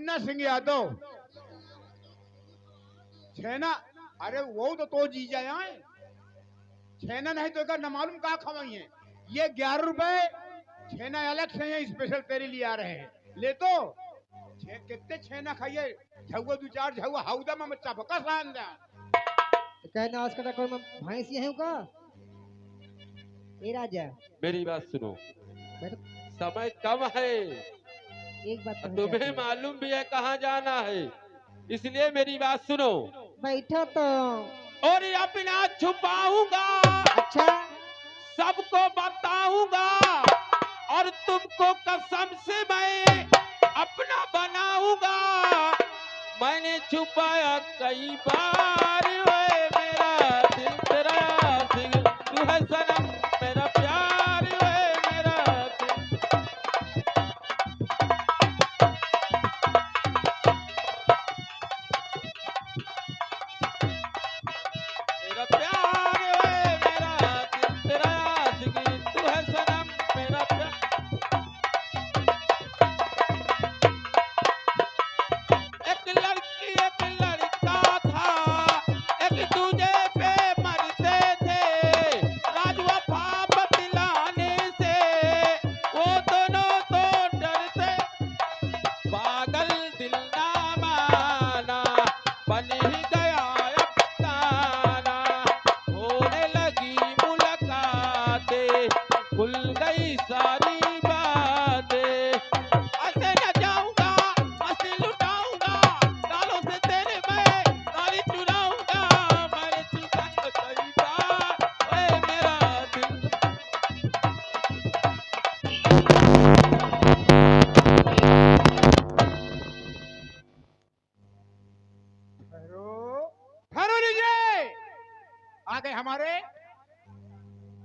मुन्ना सिंह यादव छेना। अरे वो तो जीजा यहाँ छेना नहीं तो न मालूम कहा खवाई है। ये 11 रुपए छेना अलग से है, स्पेशल तेरे लिए आ रहे हैं। ले तो कितने छेना खाइए झुआ दो चार झुआ हाउदा में बच्चा बका सान दा कहना आज का कोई भैंस है का ए राजा। मेरी बात सुनो, समय कम है, एक बात तुम्हें मालूम भी है कहाँ जाना है, इसलिए मेरी बात सुनो। बैठो तो और अपना छुपाऊंगा, अच्छा सबको बताऊंगा, और तुमको कसम से मैं अपना बनाऊंगा। मैंने छुपाया कई बार, वे मेरा दिल तेरा दिल, तू है सनम मेरा प्यार, वे मेरा दिल। मेरा प्यार, वे मेरा दिल तेरा दिल, तू है सनम मेरा प्यार। एक लड़की एक लड़का था, एक दूजे पे मरते थे, राज वफा बतलाने से वो दोनों तो डरते। पागल दिल ना माना, बन ही गया अफसाना, होने लगी मुलाकातें, खुल गई सारी बातें। ऐसे न जाऊंगा, मस्ती लुटाऊंगा, गालों से तेरे मैं गाली चुराऊंगा। मैं चुका कई बार, ओए मेरा दिल। ठहरो लीजिए। आ गए हमारे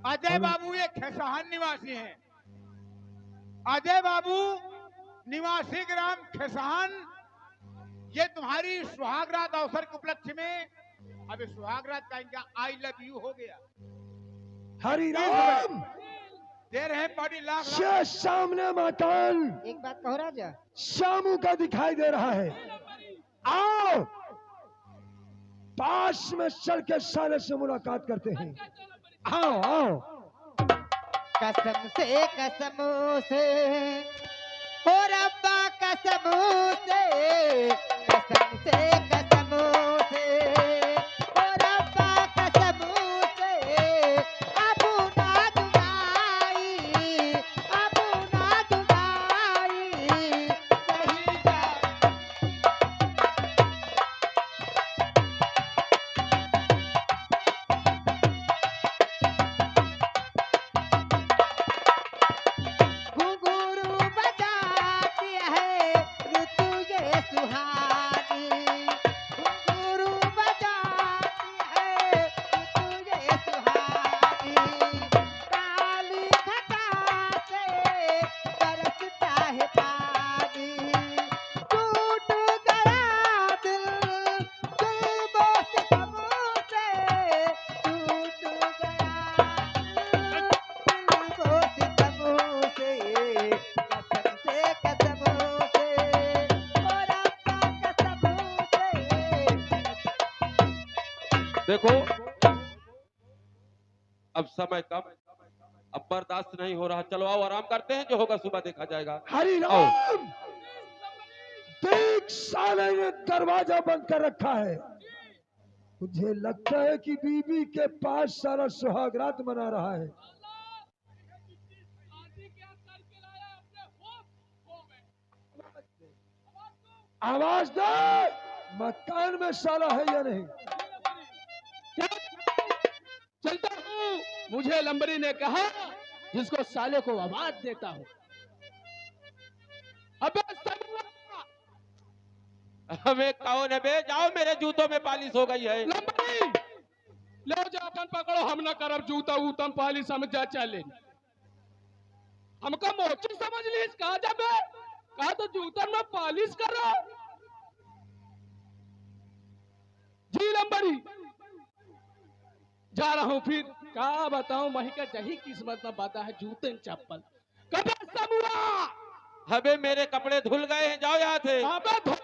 अजय बाबू, ये खेसहान निवासी हैं। अजय बाबू निवासी ग्राम खेसहान, ये तुम्हारी सुहागरात अवसर के उपलक्ष्य में अभी सुहागरात का इनका आई लव यू हो गया। हरि राम दे रहे पार्टी लाख ये सामने मकान एक बात कहो राजा। शामू का दिखाई दे रहा है। आओ पास में चल के सारे से मुलाकात करते हैं। आओ आओ। कसम से हो रब्बा कसम से कसम से हो रब्बा कसम से अब ना जुदाई सही जा। घुंघरू बजाती है ऋतु ये सुहानी, घुंघरू बजाती है ऋतु ये सुहानी, काली घटा से बरसता है पानी, टूट गया दिल जुल्मों सितमों से, टूट गया दिल जुल्मों सितमों से, कसम से और आपका कसम से। देखो अब समय कम, अब बर्दाश्त नहीं हो रहा, चलो आओ आराम करते हैं, जो होगा सुबह देखा जाएगा। हरि राम देख साले ने दरवाजा बंद कर रखा है। मुझे लगता है कि बीबी के पास सारा सुहागरात मना रहा है। आवाज दे मकान में साला है या नहीं। चलता हूँ, मुझे लंबरी ने कहा जिसको साले को आवाज देता हूँ। अबे समुआ! हमें कौन है बे, जाओ मेरे जूतों में पालिश हो गई है। लंबरी ले जा अपन पकड़ो, हम न करब जूता उतम पाली समझा चले। हमका मोची समझ लीस, कहा जब कहा तो जूतन में पालिश करो। जी लंबरी जा रहा हूँ, फिर क्या बताऊं, मही का जही किस्मत में बाता है जूते चप्पल। कबे समुआ! हबे मेरे कपड़े धुल गए हैं, जाओ यहाँ से। अबे धो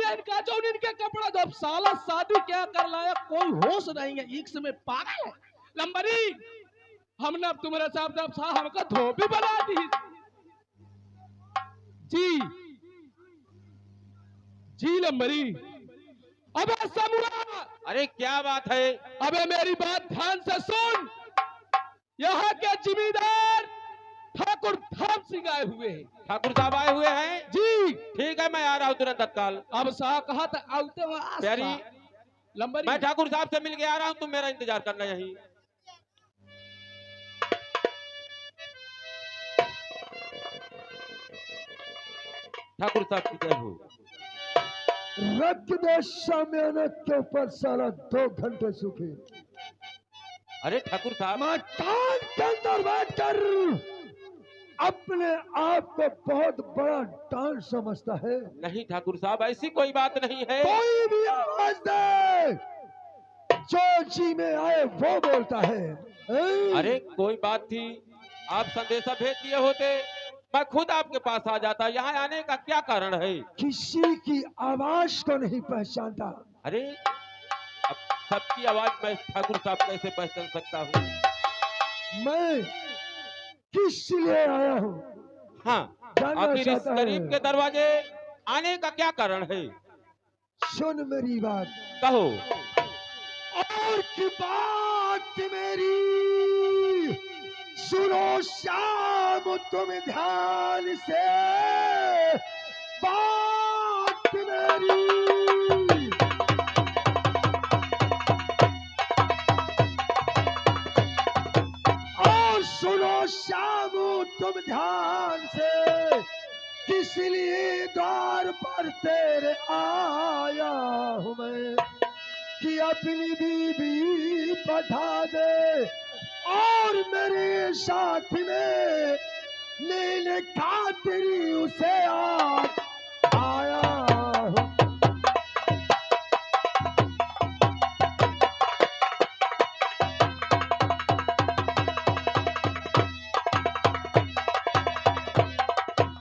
है इनका जो इनके कपड़ा जब साला शादी क्या कर लाया कोई होश नहीं है एक समय पागल है लंबरी हमने अब तुम्हारे साहब जब साहब हमको धोबी बना दी जी जी लंबरी अबे समूरा अरे क्या बात है? अबे मेरी बात ध्यान से सुन यहाँ के जिम्मेदार ठाकुर धाम सिंह आए हुए हैं ठाकुर साहब आए हुए हैं? जी ठीक है, मैं आ रहा हूँ तुरंत तत्काल। अब साहब कहा था आउते हुए प्यारी, लंबरी मैं ठाकुर साहब से मिल के आ रहा हूँ, तुम मेरा इंतजार करना यहीं। ठाकुर साहब की जय हो। रख दे शामियाने के ऊपर साला 2 घंटे सूखे। अरे ठाकुर साहब, मकान के अंदर बैठकर अपने आप को बहुत बड़ा डांस समझता है। नहीं ठाकुर साहब, ऐसी कोई बात नहीं है। कोई भी आवाज दे, जो जी में आए वो बोलता है। अरे कोई बात थी, आप संदेशा भेज दिए होते, मैं खुद आपके पास आ जाता। यहाँ आने का क्या कारण है? किसी की आवाज को नहीं पहचानता। अरे अब सबकी आवाज मैं ठाकुर साहब कैसे पहचान सकता हूँ? मैं किस लिए आया हूँ? हाँ, जानना आखिर इस चाहता है। गरीब के दरवाजे आने का क्या कारण है? सुन मेरी बात। कहो। और की बात मेरी सुनो श्याम, तुम ध्यान से बात मेरी। और सुनो श्याम, तुम ध्यान से, किस लिए द्वार पर तेरे आया हूँ मैं, कि अपनी बीबी पठा दे और मेरे साथ में लेने खातिर उसे आया हूँ।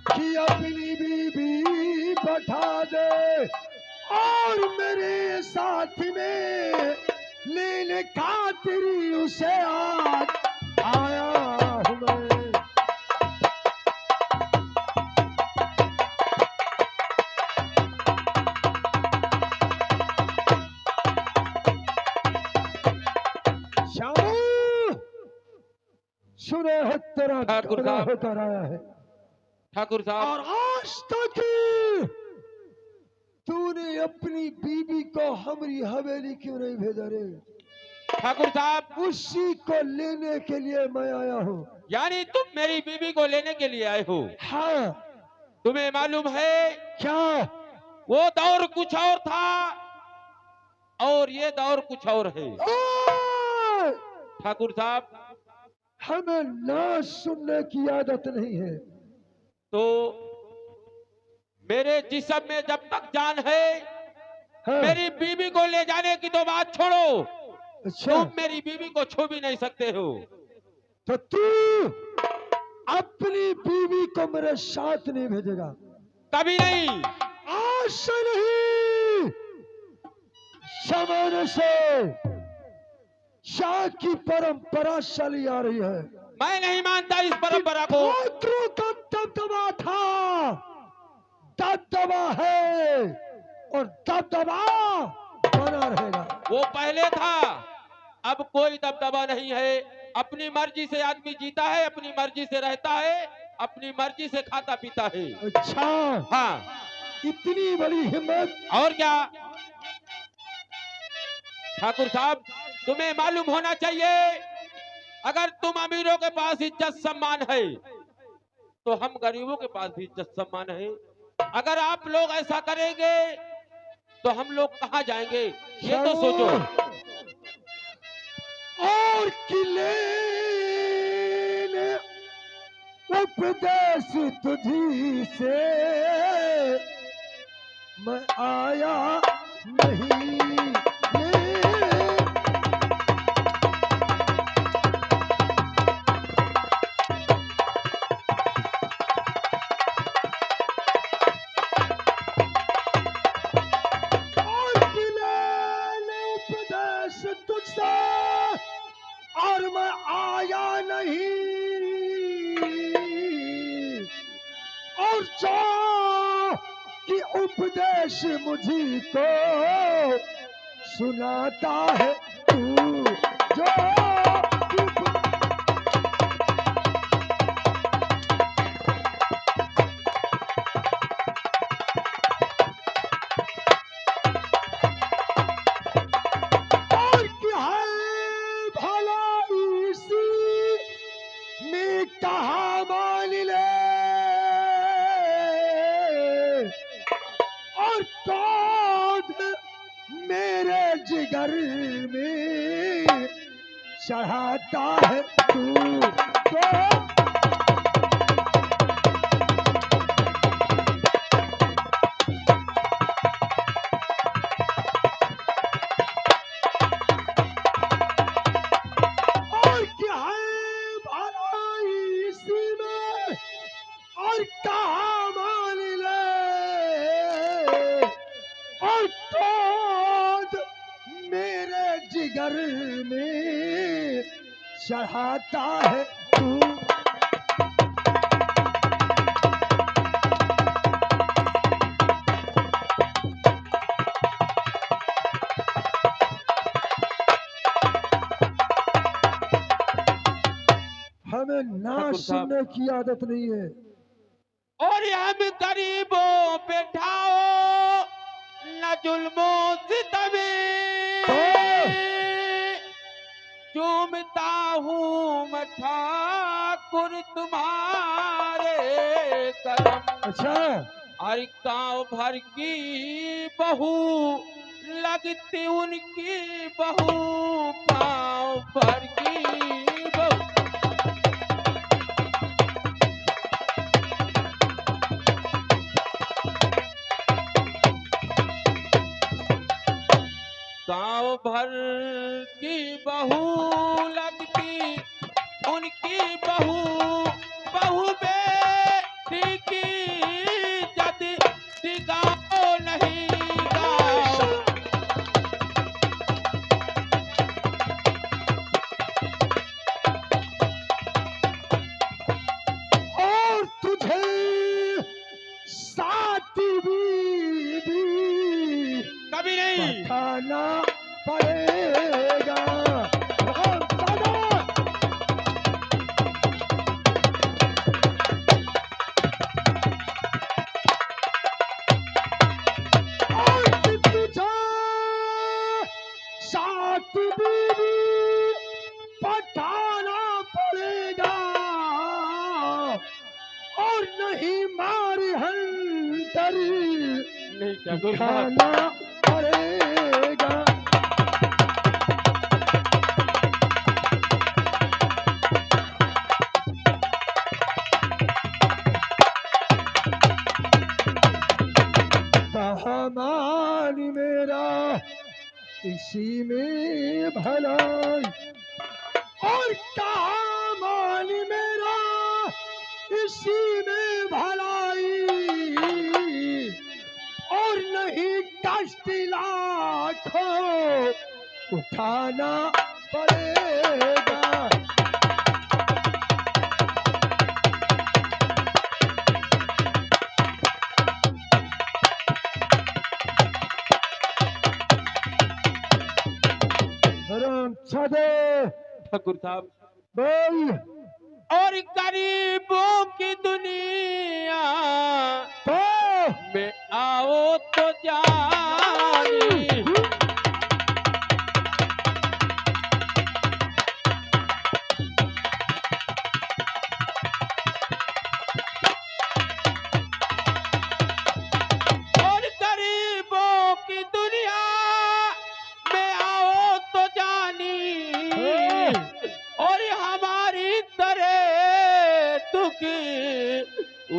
कि अपनी बीबी पठा दे और मेरे साथ में लेने खातिर उसे आया हूँ मैं। श्यामू, सुने है तेरा ठाकुर घोड़ा साहब। होकर आया है, ठाकुर साहब, और आज तक तूने अपनी बीबी को हमारी हवेली क्यों नहीं भेजा रे? ठाकुर साहब, उसी को लेने के लिए मैं आया हूँ। यानी तुम मेरी बीबी को लेने के लिए आए हो? हाँ। तुम्हें मालूम है क्या? वो दौर कुछ और था और ये दौर कुछ और है। ओए! ठाकुर साहब, हमें ना सुनने की आदत नहीं है। तो मेरे जिस्म में जब तक जान है, हाँ। मेरी बीबी को ले जाने की तो बात छोड़ो, अच्छा, तुम मेरी बीबी को छू भी नहीं सकते हो। तो तू अपनी बीवी को मेरे साथ नहीं भेजेगा? कभी नहीं। आज से नहीं, जमाने से शाह की परंपरा चली आ रही है। मैं नहीं मानता इस परंपरा को। गोत्रों का दबदबा था, दबदबा है और दबदबा बना रहेगा। वो पहले था, अब कोई दबदबा नहीं है। अपनी मर्जी से आदमी जीता है, अपनी मर्जी से रहता है, अपनी मर्जी से खाता पीता है। अच्छा, हाँ, इतनी बड़ी हिम्मत? और क्या ठाकुर साहब, तुम्हें मालूम होना चाहिए, अगर तुम अमीरों के पास इज्जत सम्मान है तो हम गरीबों के पास भी इज्जत सम्मान है। अगर आप लोग ऐसा करेंगे तो हम लोग कहाँ जाएंगे, ये तो सोचो। और किले ने उपदेश तुझी से मैं आया नहीं। और जो कि उपदेश मुझी को सुनाता है तू, जो और क्या है भला इसी में कहा मान ले, और क्रोध मेरे जिगर में चढ़ाता है तू, तो और क्या है भला इसी में, और कहा मान ले, और क्रोध मेरे जिगर में चढ़ाता है तू। हमें ना ठाकुर साहब। सुनने की आदत नहीं है। और हम गरीबों पे ढाओ न जुल्मों सितमे, चूमता हूँ मैं ठाकुर तुम्हारे करम। अच्छा, हर गांव भर की बहू लगती उनकी बहू, गांव भर की बहू। गांव भर की बहू लगती उनकी बहू, बहू बेटी की जद दिगाओ नहीं गाओ। और तुझे साथी भी कभी नहीं। बताना पड़ेगा। बहुत ज्यादा। और तुझे साथी भी बताना पड़ेगा, और नहीं मार हंतरी नहीं ठाकुर साहब। खाना पड़ेगा। सामान मेरा इसी में भलाई, और कहा मान मेरा इसी में भलाई, और नहीं कष्ट लाखों उठाना पड़ेगा। राम छदे ठाकुर साहब। बोल। और गरीबों की दुनिया तो में आओ तो जानी, और गरीबों की दुनिया में आओ तो जानी, और हमारी तरह दुखी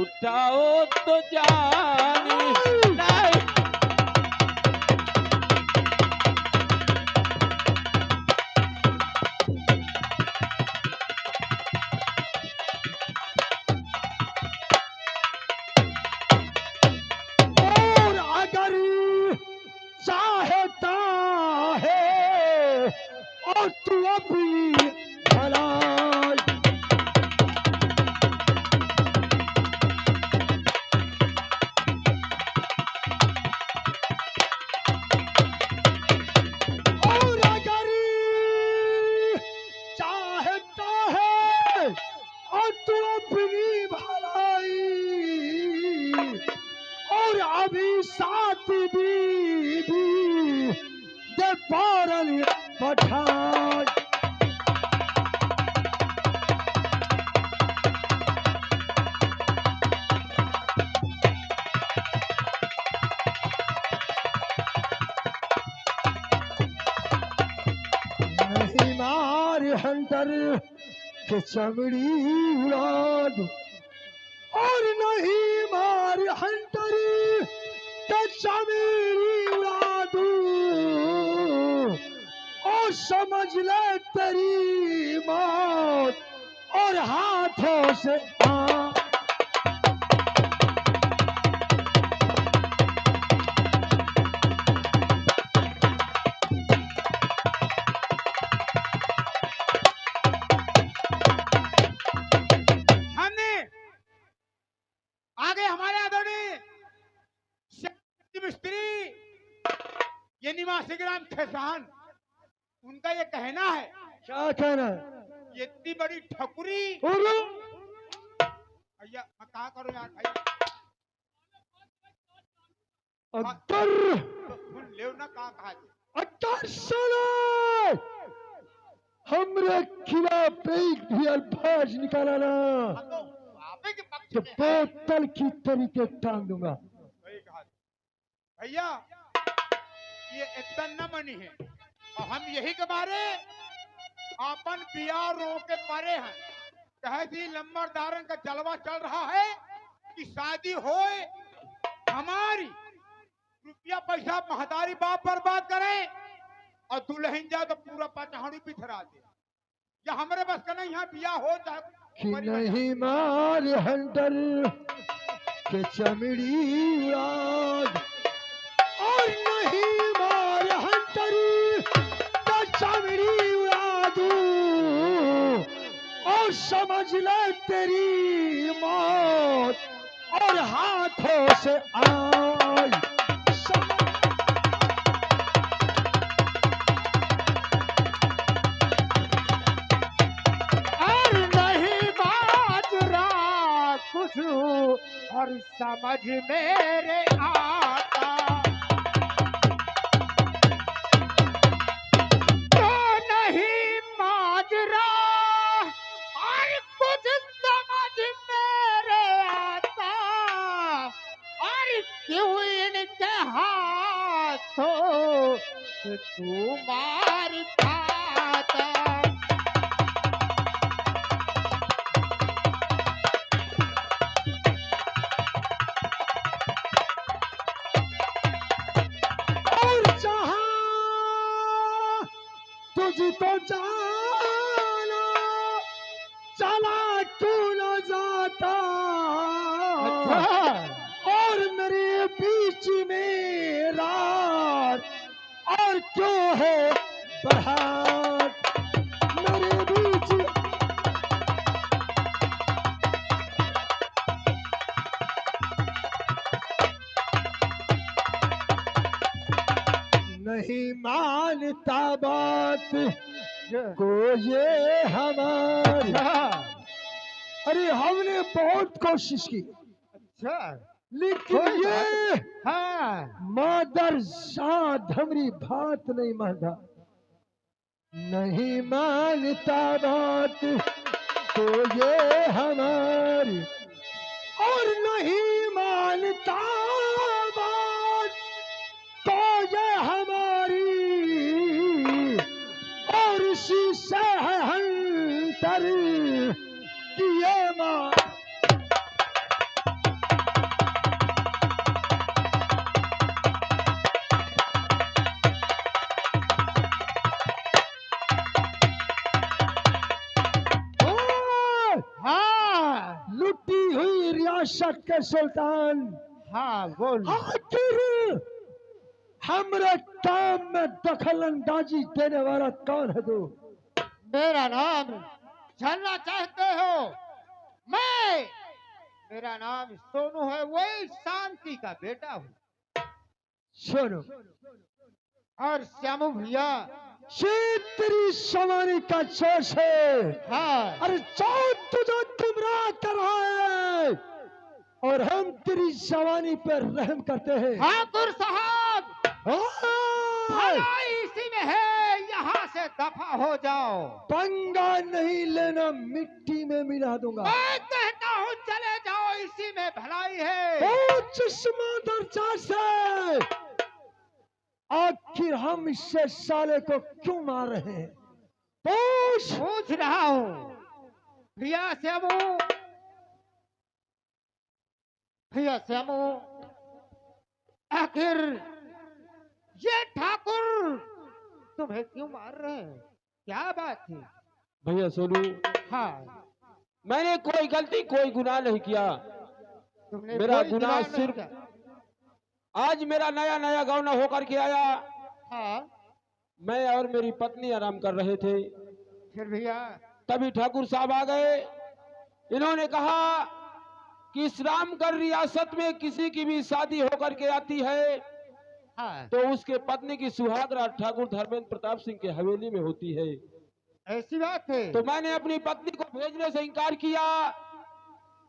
उठाओ तो जानी। नहीं। और अगर चाहता है और तू अपनी भलाई, भी साथी बीबी दे पारन पठान। नहीं मार हंटर के चमड़ी उड़ा दो, और नहीं मार हंटर के चमड़ी उड़ा दूं, और समझ ले तेरी मौत और हाथों से आ। हमने आगे हमारे आदरणीय मिस्त्री ये निवासी ग्राम खेसाहन, उनका ये कहना है, क्या कहना है? ये इतनी बड़ी ठकुरी बोलो। भैया मैं कहा करो यार भाई, अगर सुन ले ना कहा अगर सुनो हमरे खिलाफ एक भी अल्फाज निकाला ना हम तो आपे के पक्ष तो में हैं। बोतल की तरीके टांग दूंगा। वही कहा भैया, ये इतना न मनी है, और हम यही के बारे अपन बियाह रो के परे हैं। कहे थी लंबरदारन का जलवा चल रहा है कि शादी होए हमारी, रुपया पैसा महतारी बाप बर्बाद करे और दुल्हन जाए तो पूरा पचहाड़ी बिथरा दे। या हमारे बस का नहीं, यहाँ बियाह हो चाहे कि मरी नहीं मार हंटर के चमड़ी उड़ा, और नहीं मार हंटर के चमड़ी उड़ा दूं, और समझ ले तेरी मौत और हाथों से आई। और नहीं बात रात कुछ और समझ मेरे आता, तो नहीं माजरा और कुछ समझ मेरे आता, और क्यों इनके हाथों से तू मार खाता। और जहां तुझ तो जाना चला क्यों न जाता, और मेरे बीच में रात और क्यों है बरसात मेरे बीच। नहीं मानता बात को ये हमारी। अरे हमने बहुत कोशिश की, अच्छा लेकिन कोई ये हाँ मादर साध हमारी बात नहीं मानता। नहीं मानता बात तो ये हमारी, और नहीं मानता बात तो ये हमारी, और इसी से है हंतर कि ये माँ। हाँ लुटी हुई रियासत के सुल्तान, हाँ बोल। आखिर हमरे काम में दखल अंदाजी देने वाला कौन है तू? मेरा नाम जानना चाहते हो? मैं, मेरा नाम सोनू है, वही शांति का बेटा हूँ। सुनो, और श्यामू भैया तेरी सवारी का जोश है। हाँ अरे जो तुझे गुमराह कर रहा है और हम तेरी जवानी पर रहम करते हैं। ठाकुर साहब, ओए! भलाई इसी में है, यहाँ से दफा हो जाओ। पंगा नहीं लेना, मिट्टी में मिला दूंगा। मैं कहता हूँ चले जाओ, इसी में भलाई है। ओ चश्मा दरचा से, आखिर हम इससे साले को क्यों मार रहे हैं? पूछ रहा हूँ भैया श्यामू, आखिर ये ठाकुर तुम्हें क्यों मार रहे हैं? क्या बात थी? भैया सोनू, हाँ, मैंने कोई गलती कोई गुनाह नहीं किया। तुमने मेरा कोई गुनाह नहीं सिर्फ किया। आज मेरा नया नया गौना होकर के आया। हाँ, मैं और मेरी पत्नी आराम कर रहे थे, फिर भैया तभी ठाकुर साहब आ गए। इन्होंने कहा कि इस रामगढ़ रियासत में किसी की भी शादी होकर के आती है हाँ, तो उसके पत्नी की सुहाग रात ठाकुर धर्मेंद्र प्रताप सिंह के हवेली में होती है। ऐसी बात है। तो मैंने अपनी पत्नी को भेजने से इनकार किया,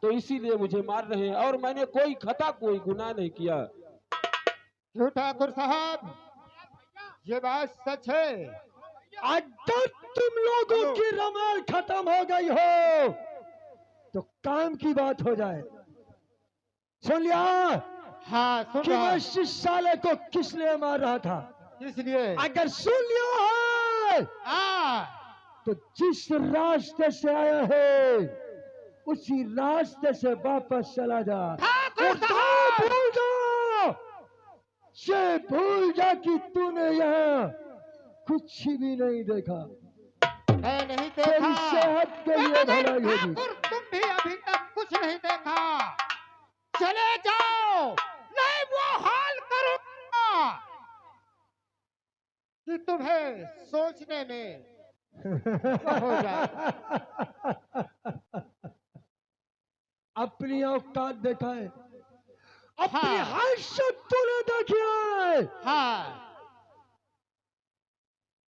तो इसीलिए मुझे मार रहे हैं। और मैंने कोई खता कोई गुनाह नहीं किया। क्यों ठाकुर साहब, ये बात सच है? अगर तुम लोगों की रमाल खत्म हो गई हो तो काम की बात हो जाए। सुन लिया हाँ, सुन कि रहा मैं हूं। इस साले को किस लिए मार रहा था? इसलिए अगर सुन लिया है हाँ, तो जिस रास्ते से आया है उसी रास्ते से वापस चला जा। ठाकुर और साहब! भूल जा, ये भूल जा कि तूने यहाँ कुछ भी नहीं देखा। मैं नहीं तेरी देखा। सेहत के लिए भलाई होगी। ठाकुर, तुम भी अभी तक कुछ नहीं देखा। चले जाओ, नहीं वो हाल करूंगा कि तुम्हें सोचने में हो जाए। अपनी औकात देखा है, अपनी हाँ। हैसियत तूने देखी है। हाँ,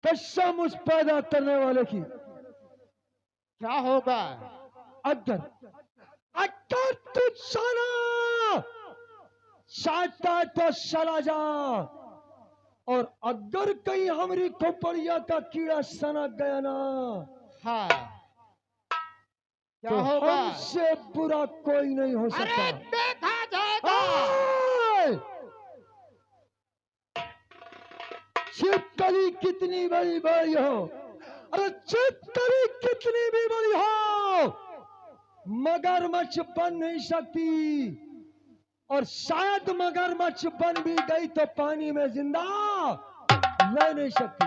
कसम उस पैदा करने वाले की, क्या होगा? अगर अगर तू चाहता तो चला जा, और अगर कहीं हमारी खोपड़िया का कीड़ा सनक गया ना हाँ, क्या तो होगा? हमसे बुरा कोई नहीं हो अरे सकता। देखा जाएगा। ओए! छिपकली कितनी बड़ी बड़ी हो, अरे छिपकली कितनी भी बड़ी हो, मगरमच्छ बन नहीं सकती। और शायद मगरमच्छ बन भी गई तो पानी में जिंदा रह नहीं सकती।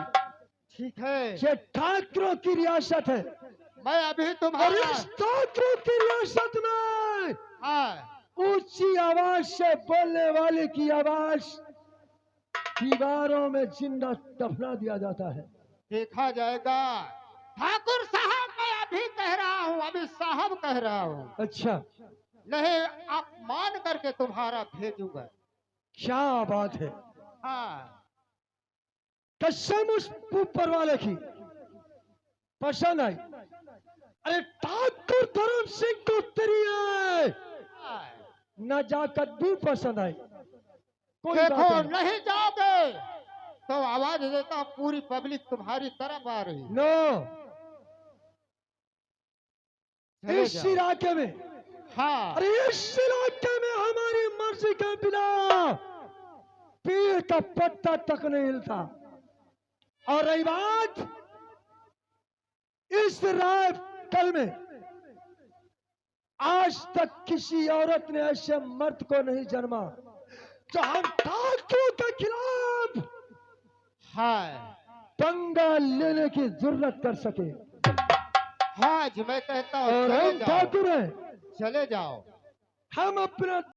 ठीक है, ये ठाकुरों की रियासत है, मैं अभी और तुम्हारा इस ठाकुरों की रियासत में हाँ, ऊंची आवाज से बोलने वाले की आवाज दीवारों में जिंदा दफना दिया जाता है। देखा जाएगा। ठाकुर साहब, मैं अभी कह रहा हूँ, अभी साहब कह रहा हूँ, अच्छा, नहीं आप मान करके तुम्हारा भेजूंगा। क्या बात है, हाँ, कसम उस ऊपर वाले की पसंद आई। अरे ठाकुर धर्म सिंह को तेरी है हाँ। नजाकत भी पसंद आई। कोई देखो, बात नहीं। नहीं जाओगे तो आवाज देता हूं, पूरी पब्लिक तुम्हारी तरफ आ रही है। नो, चले इस जाओ। इलाके में, हाँ, अरे इस इलाके में हमारी मर्जी के बिना पेड़ का पत्ता तक नहीं हिलता। और रही बात इस राय कल में, आज तक किसी औरत ने ऐसे मर्द को नहीं जन्मा जो हम ठाकुर के खिलाफ हाँ, पंगा लेने की जरूरत कर सके। हाँ जी, मैं कहता हूँ और चले हम जाओ, ठाकुर हैं, चले जाओ। हम अपना